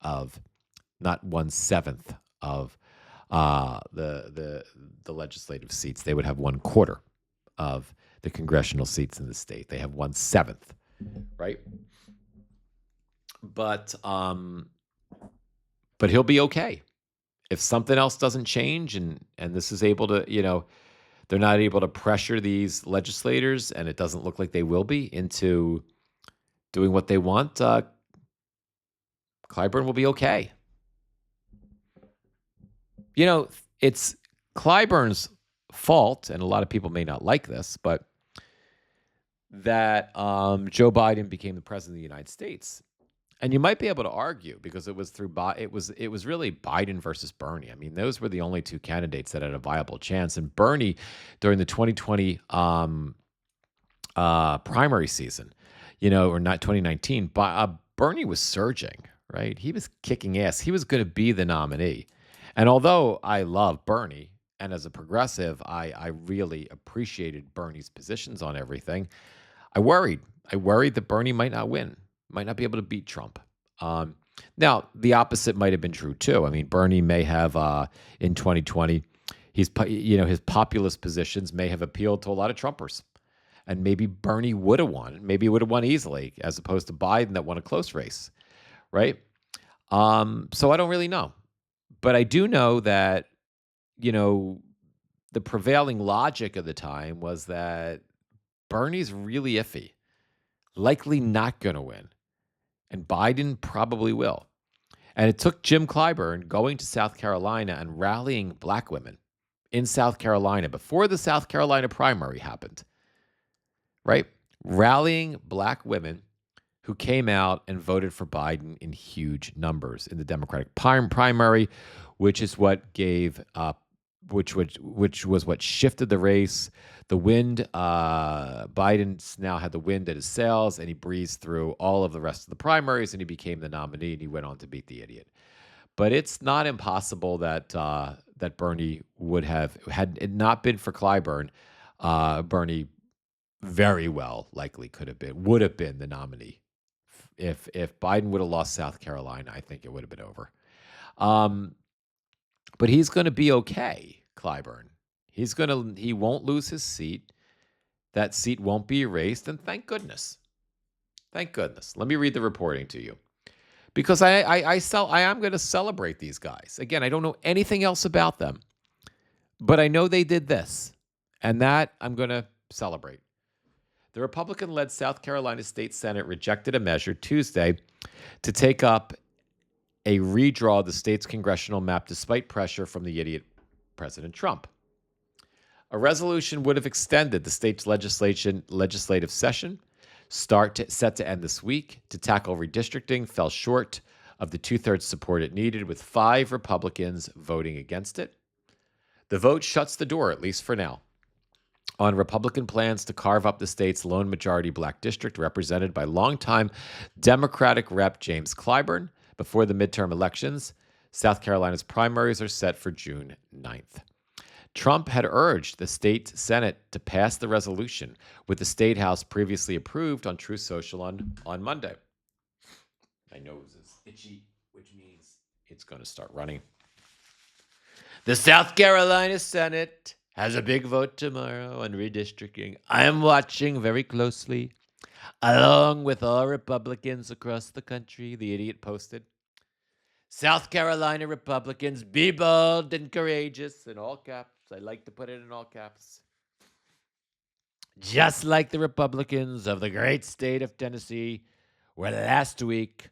[SPEAKER 1] of, not 1/7 of the legislative seats. They would have 1/4 of the congressional seats in the state. They have 1/7, right? But he'll be okay if something else doesn't change, and this is able to, they're not able to pressure these legislators, and it doesn't look like they will be, into doing what they want. Clyburn will be okay. It's Clyburn's fault, and a lot of people may not like this, but that Joe Biden became the president of the United States. And you might be able to argue, because it was really Biden versus Bernie. I mean, those were the only 2 candidates that had a viable chance. And Bernie, during the 2020 primary season, or not 2019, Bernie was surging, right? He was kicking ass. He was going to be the nominee. And although I love Bernie, and as a progressive, I really appreciated Bernie's positions on everything, I worried that Bernie might not win. Might not be able to beat Trump. Now, the opposite might have been true too. I mean, Bernie may have, in 2020, his populist positions may have appealed to a lot of Trumpers, and maybe Bernie would have won. Maybe he would have won easily, as opposed to Biden that won a close race, right? So I don't really know, but I do know that the prevailing logic of the time was that Bernie's really iffy, likely not going to win. And Biden probably will. And it took Jim Clyburn going to South Carolina and rallying black women in South Carolina before the South Carolina primary happened, right? Rallying black women who came out and voted for Biden in huge numbers in the Democratic primary, which is what gave which was what shifted the race. The wind, Biden's now had the wind at his sails, and he breezed through all of the rest of the primaries, and he became the nominee, and he went on to beat the idiot. But it's not impossible that that Bernie would have, had it not been for Clyburn, Bernie very well likely would have been the nominee. If Biden would have lost South Carolina, I think it would have been over. But he's going to be okay, Clyburn. He won't lose his seat. That seat won't be erased, and thank goodness. Thank goodness. Let me read the reporting to you, because I am going to celebrate these guys. Again, I don't know anything else about them, but I know they did this, and that I'm going to celebrate. The Republican-led South Carolina State Senate rejected a measure Tuesday to take up a redraw of the state's congressional map despite pressure from the idiot President Trump. A resolution would have extended the state's legislative session, set to end this week, to tackle redistricting, fell short of the two-thirds support it needed, with 5 Republicans voting against it. The vote shuts the door, at least for now, on Republican plans to carve up the state's lone majority black district represented by longtime Democratic Rep. James Clyburn before the midterm elections. South Carolina's primaries are set for June 9th. Trump had urged the state Senate to pass the resolution, with the state House previously approved on Truth Social on Monday. My nose is itchy, which means it's going to start running. The South Carolina Senate has a big vote tomorrow on redistricting. I am watching very closely, along with all Republicans across the country, the idiot posted. South Carolina Republicans, be bold and courageous, in all caps. I like to put it in all caps. Just like the Republicans of the great state of Tennessee, where last week,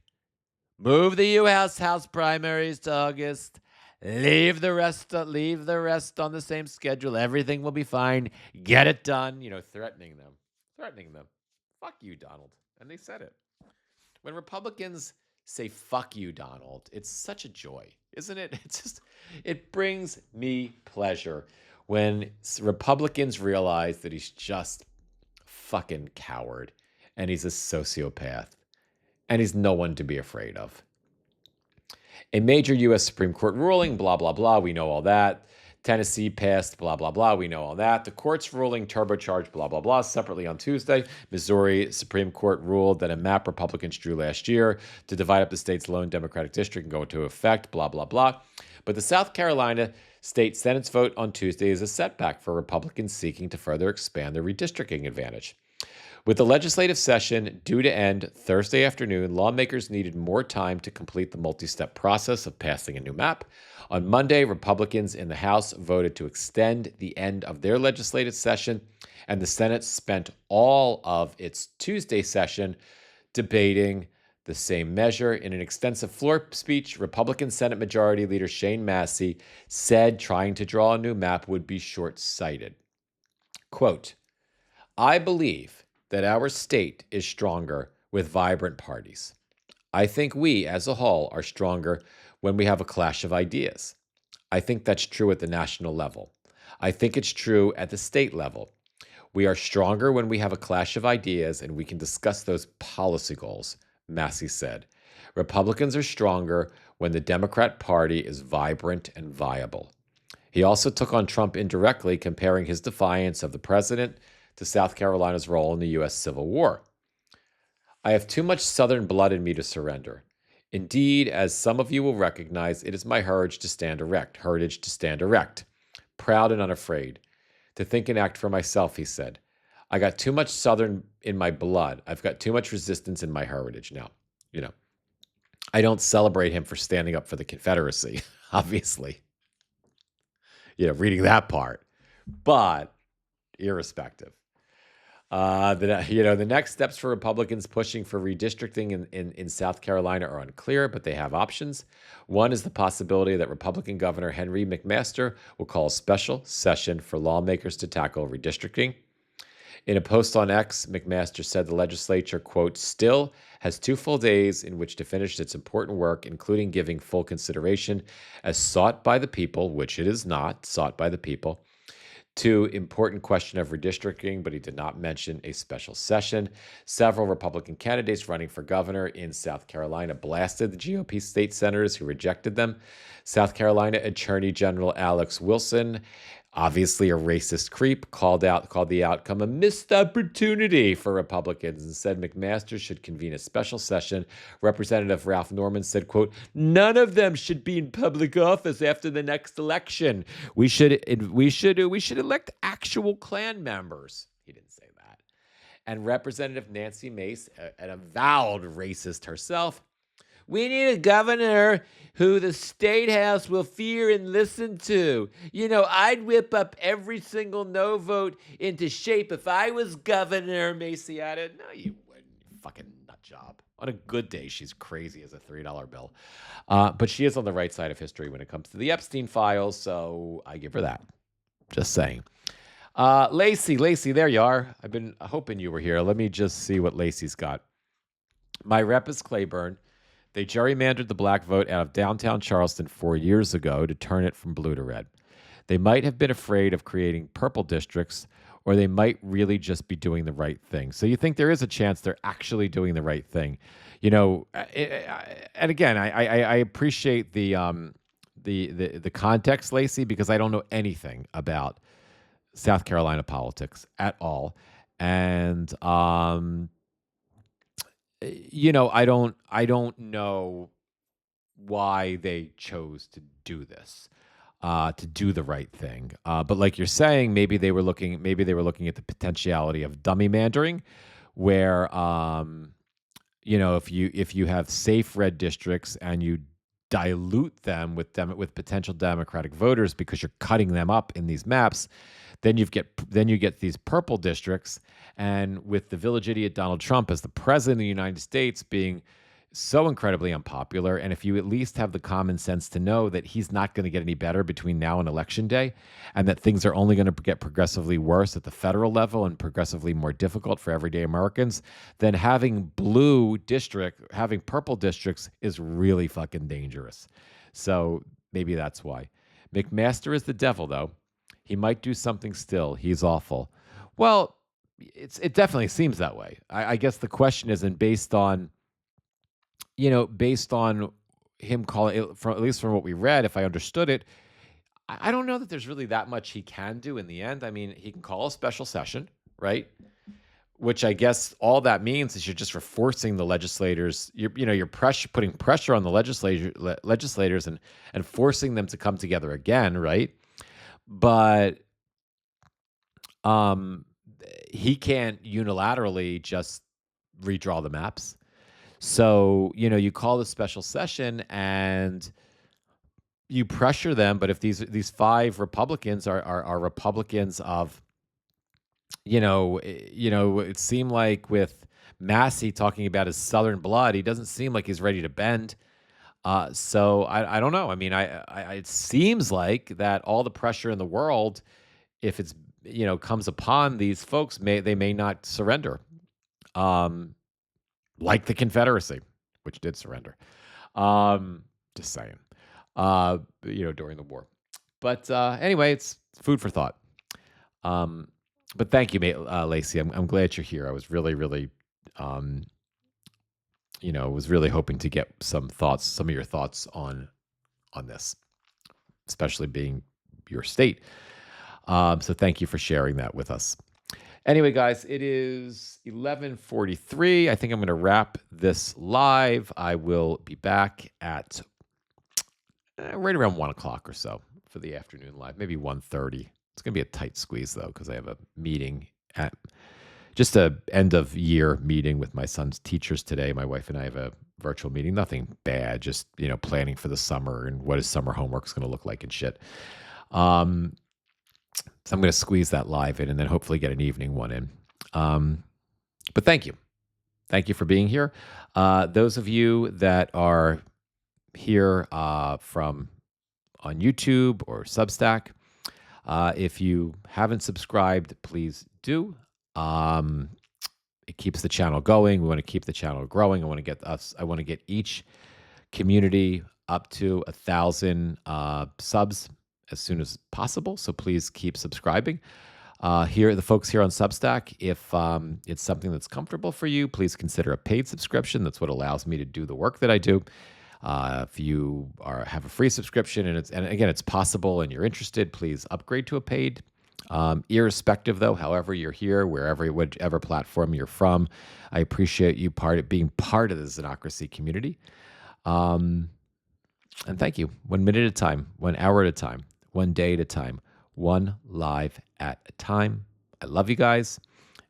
[SPEAKER 1] move the U.S. House primaries to August, leave the rest on the same schedule, everything will be fine, get it done, threatening them. Fuck you, Donald. And they said it. When Republicans say fuck you, Donald, it's such a joy, isn't it? It brings me pleasure when Republicans realize that he's just fucking coward and he's a sociopath and he's no one to be afraid of. A major U.S. Supreme Court ruling, blah, blah, blah, we know all that. Tennessee passed, blah, blah, blah, we know all that. The court's ruling turbocharged, blah, blah, blah. Separately on Tuesday, Missouri Supreme Court ruled that a map Republicans drew last year to divide up the state's lone Democratic district can go into effect, blah, blah, blah. But the South Carolina State Senate's vote on Tuesday is a setback for Republicans seeking to further expand their redistricting advantage. With the legislative session due to end Thursday afternoon, lawmakers needed more time to complete the multi-step process of passing a new map. On Monday, Republicans in the House voted to extend the end of their legislative session, and the Senate spent all of its Tuesday session debating the same measure. In an extensive floor speech, Republican Senate Majority Leader Shane Massey said trying to draw a new map would be short-sighted. Quote, I believe that our state is stronger with vibrant parties. I think we, as a whole, are stronger when we have a clash of ideas. I think that's true at the national level. I think it's true at the state level. We are stronger when we have a clash of ideas and we can discuss those policy goals, Massey said. Republicans are stronger when the Democrat Party is vibrant and viable. He also took on Trump indirectly, comparing his defiance of the president to South Carolina's role in the U.S. Civil War. I have too much Southern blood in me to surrender. Indeed, as some of you will recognize, it is my heritage to stand erect, proud and unafraid, to think and act for myself, he said. I got too much Southern in my blood. I've got too much resistance in my heritage now. I don't celebrate him for standing up for the Confederacy, obviously. Reading that part. But irrespective. The next steps for Republicans pushing for redistricting in South Carolina are unclear, but they have options. One is the possibility that Republican Governor Henry McMaster will call a special session for lawmakers to tackle redistricting. In a post on X, McMaster said the legislature, quote, still has 2 full days in which to finish its important work, including giving full consideration, as sought by the people, which it is not sought by the people, to important question of redistricting, but he did not mention a special session. Several Republican candidates running for governor in South Carolina blasted the GOP state senators who rejected them. South Carolina Attorney General Alex Wilson, obviously a racist creep, called the outcome a missed opportunity for Republicans and said McMaster should convene a special session. Representative Ralph Norman said, quote, none of them should be in public office after the next election. We should elect actual Klan members. He didn't say that. And Representative Nancy Mace, an avowed racist herself, we need a governor who the state house will fear and listen to. You know, I'd whip up every single no vote into shape if I was governor, Macy added. No, you wouldn't, you fucking nut job. On a good day, she's crazy as a $3 bill. But she is on the right side of history when it comes to the Epstein files, so I give her that. Just saying. Lacey, there you are. I've been hoping you were here. Let me just see what Lacey's got. My rep is Claiborne. They gerrymandered the black vote out of downtown Charleston 4 years ago to turn it from blue to red. They might have been afraid of creating purple districts, or they might really just be doing the right thing. So you think there is a chance they're actually doing the right thing. You know, and again, I appreciate the context, Lacey, because I don't know anything about South Carolina politics at all. And you know, I don't know why they chose to do this, to do the right thing. But like you're saying, maybe they were looking at the potentiality of dummy mandering, where you know, if you have safe red districts and you dilute them with potential Democratic voters because you're cutting them up in these maps, then you get these purple districts, and with the village idiot Donald Trump as the president of the United States being so incredibly unpopular, and if you at least have the common sense to know that he's not going to get any better between now and election day, and that things are only going to get progressively worse at the federal level and progressively more difficult for everyday Americans, then having purple districts is really fucking dangerous. So maybe that's why. McMaster is the devil, though. He might do something still. He's awful. Well, it definitely seems that way. I guess the question isn't based on him calling it, at least from what we read, if I understood it, I don't know that there's really that much he can do in the end. I mean, he can call a special session, right? Which I guess all that means is you're just forcing the legislators. You're putting pressure on the legislators and forcing them to come together again, right? But he can't unilaterally just redraw the maps. So, you call the special session and you pressure them. But if these 5 Republicans are Republicans of, it seemed like with Massey talking about his Southern blood, he doesn't seem like he's ready to bend. So I don't know. I mean, it seems like that all the pressure in the world, if it's, comes upon these folks, they may not surrender. Like the Confederacy, which did surrender. Just saying. During the war. But anyway, it's food for thought. But thank you, Lacey. I'm glad you're here. I was really, really, was really hoping to get some of your thoughts on this, especially being your state. So thank you for sharing that with us. Anyway, guys, it is 11:43. I think I'm going to wrap this live. I will be back at right around 1 o'clock or so for the afternoon live, maybe 1:30. It's going to be a tight squeeze, though, because I have a meeting just a end of year meeting with my son's teachers today. My wife and I have a virtual meeting. Nothing bad, just, planning for the summer and what his summer homework is going to look like and shit. So I'm going to squeeze that live in and then hopefully get an evening one in. But thank you. Thank you for being here. Those of you that are here from on YouTube or Substack, if you haven't subscribed, please do. Um, it keeps the channel going. We want to keep the channel growing. I want to get each community up to 1,000 subs as soon as possible. So please keep subscribing. Here, the folks here on Substack, if it's something that's comfortable for you, please consider a paid subscription. That's what allows me to do the work that I do. If you have a free subscription and again, it's possible and you're interested, please upgrade to a paid. Irrespective, though, however you're here, whichever platform you're from, I appreciate you being part of the Xenocracy community. And thank you. 1 minute at a time, 1 hour at a time, 1 day at a time, one live at a time. I love you guys,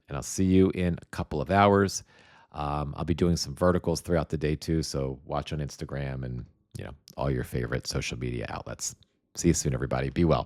[SPEAKER 1] and I'll see you in a couple of hours. I'll be doing some verticals throughout the day too, so watch on Instagram and all your favorite social media outlets. See you soon, everybody. Be well.